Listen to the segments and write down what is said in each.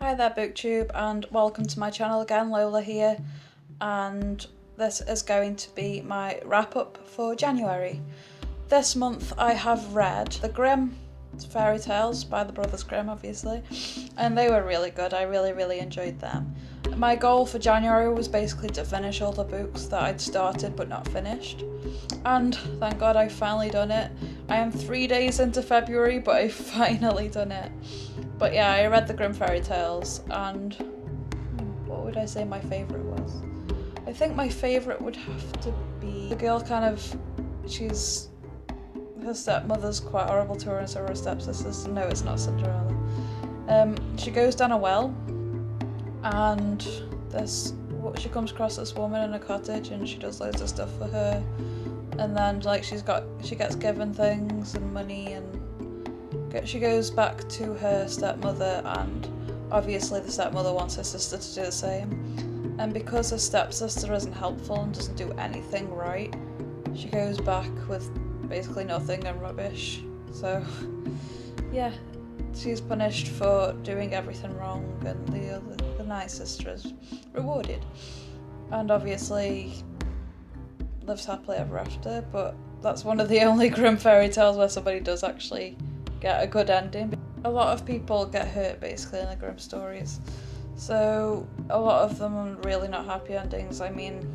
Hi there BookTube and welcome to my channel again, Lola here, and this is going to be my wrap up for January. This month I have read the Grimm fairy tales by the Brothers Grimm obviously, and they were really good. I really enjoyed them. My goal for January was basically to finish all the books that I'd started but not finished, and thank God I've finally done it. I am 3 days into February but I've finally done it. But yeah, I read the Grimm fairy tales, and what would I say my favourite was? I think my favourite would have to be the girl her stepmother's quite horrible to her and so are her stepsisters. No, it's not Cinderella. She goes down a well and she comes across this woman in a cottage and she does loads of stuff for her, and then she gets given things and money, and she goes back to her stepmother, and obviously the stepmother wants her sister to do the same, and because her stepsister isn't helpful and doesn't do anything right, she goes back with basically nothing and rubbish. So yeah, she's punished for doing everything wrong, and the nice sister is rewarded and obviously lives happily ever after. But that's one of the only Grimm fairy tales where somebody does actually get a good ending. A lot of people get hurt basically in the Grimm stories, so a lot of them are really not happy endings. I mean,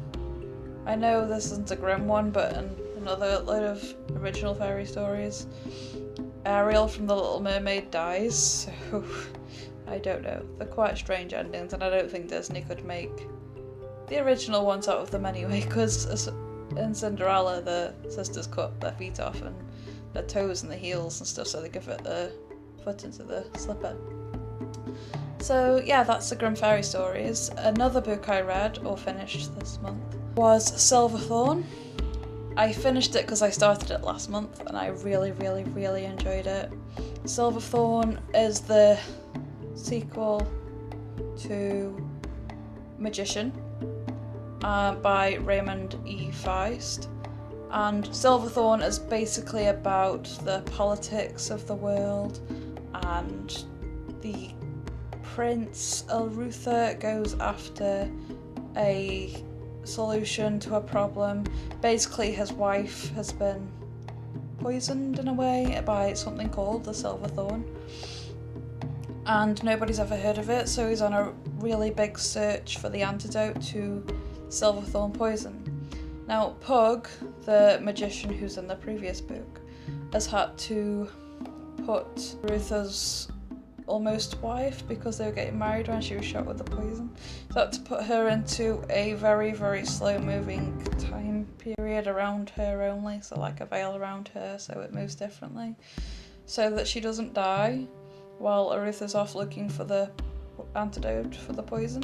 I know this isn't a Grimm one, but in another load of original fairy stories, Ariel from The Little Mermaid dies, so I don't know. They're quite strange endings, and I don't think Disney could make the original ones out of them anyway, because in Cinderella the sisters cut their feet off and their toes and the heels and stuff so they could fit the foot into the slipper. So yeah, that's the Grimm fairy stories. Another book I read or finished this month was Silverthorn. I finished it because I started it last month and I really enjoyed it. Silverthorn is the sequel to Magician by Raymond E. Feist. And Silverthorn is basically about the politics of the world, and the Prince Elruther goes after a solution to a problem. Basically his wife has been poisoned in a way by something called the Silverthorn, and nobody's ever heard of it, so he's on a really big search for the antidote to Silverthorn poison. Now Pug, the magician who's in the previous book, has had to put Ruther's almost wife, because they were getting married when she was shot with the poison, so had to put her into a very slow moving time period around her only, so like a veil around her so it moves differently, so that she doesn't die while Arutha's off looking for the antidote for the poison.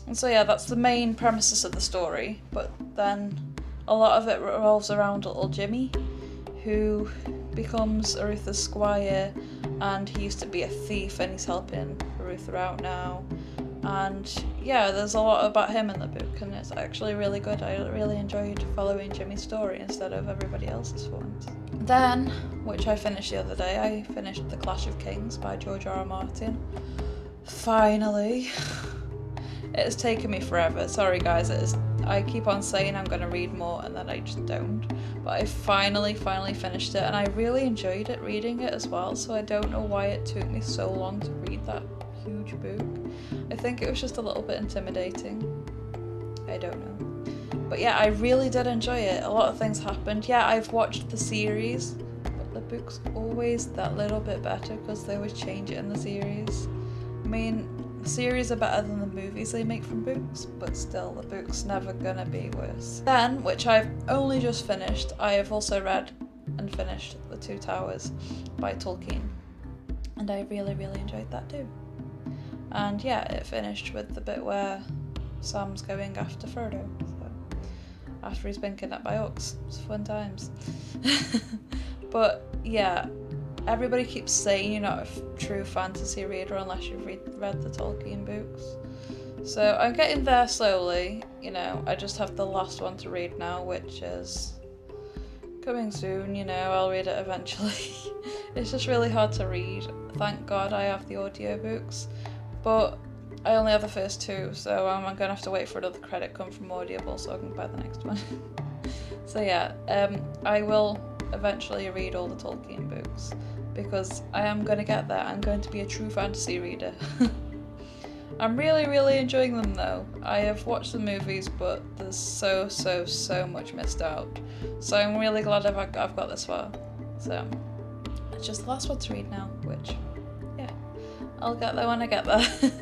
And so yeah, that's the main premises of the story, but then a lot of it revolves around little Jimmy, who becomes Arutha's squire, and he used to be a thief and he's helping Arutha out now. And yeah, there's a lot about him in the book and it's actually really good. I really enjoyed following Jimmy's story instead of everybody else's ones. Then, which I finished the other day, I finished The Clash of Kings by George R. R. Martin. Finally. It has taken me forever. Sorry guys, I keep on saying I'm going to read more and then I just don't. But I finally finished it, and I really enjoyed it reading it as well, so I don't know why it took me so long to read that huge book. I think it was just a little bit intimidating. I don't know. But yeah, I really did enjoy it. A lot of things happened. Yeah, I've watched the series, but the book's always that little bit better because they always change it in the series. I mean, the series are better than the movies they make from books, but still, the book's never gonna be worse. Then, which I've only just finished, I have also read and finished The Two Towers by Tolkien, and I really enjoyed that too. And yeah, it finished with the bit where Sam's going after Frodo, so after he's been kidnapped by orcs. It's fun times. But yeah, everybody keeps saying you're not a true fantasy reader unless you've read the Tolkien books. So I'm getting there slowly, I just have the last one to read now, which is coming soon, I'll read it eventually. It's just really hard to read. Thank God I have the audiobooks, but I only have the first 2, so I'm going to have to wait for another credit come from Audible so I can buy the next one. So yeah, I will eventually read all the Tolkien books, because I am going to get there. I'm going to be a true fantasy reader. I'm really enjoying them though. I have watched the movies, but there's so much missed out. So I'm really glad I've got this far. So it's just the last one to read now, which, yeah, I'll get there when I get there.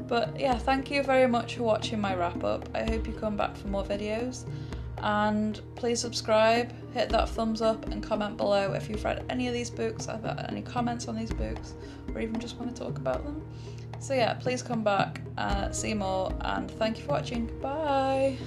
But yeah, thank you very much for watching my wrap up. I hope you come back for more videos. And please subscribe, hit that thumbs up, and comment below if you've read any of these books, have any comments on these books, or even just want to talk about them. So yeah, please come back, see more, and thank you for watching. Bye!